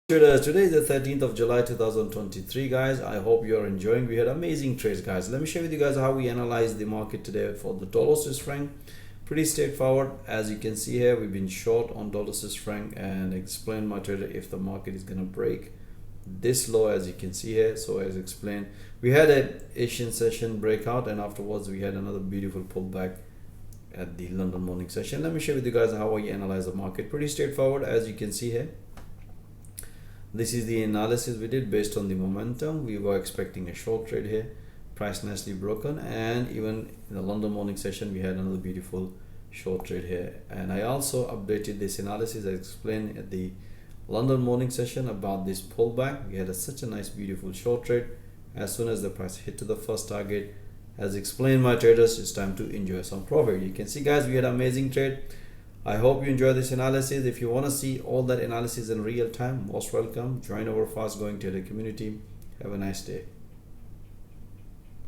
Today is the 13th of July 2023, guys. I hope you are enjoying. We had amazing trades, guys. Let me share with you guys how we analyze the market today for the dollar Swiss franc. Pretty straightforward. As you can see here, we've been short on dollar Swiss franc and explain my trader if the market is going to break this low, as you can see here. So as explained, we had an Asian session breakout, and afterwards we had another beautiful pullback at the London morning session. Let me share with you guys how I analyze the market. Pretty straightforward, as you can see here. This is the analysis we did based on the momentum. We were expecting a short trade here, price nicely broken, and even in the London morning session we had another beautiful short trade here. And I also updated this analysis. I explained at the London morning session about this pullback. We had such a nice beautiful short trade. As soon as the price hit to the first target, as explained my traders, it's time to enjoy some profit. You can see, guys, we had an amazing trade. I hope you enjoy this analysis. If you want to see all that analysis in real time, most welcome. Join our fast growing trader community. Have a nice day.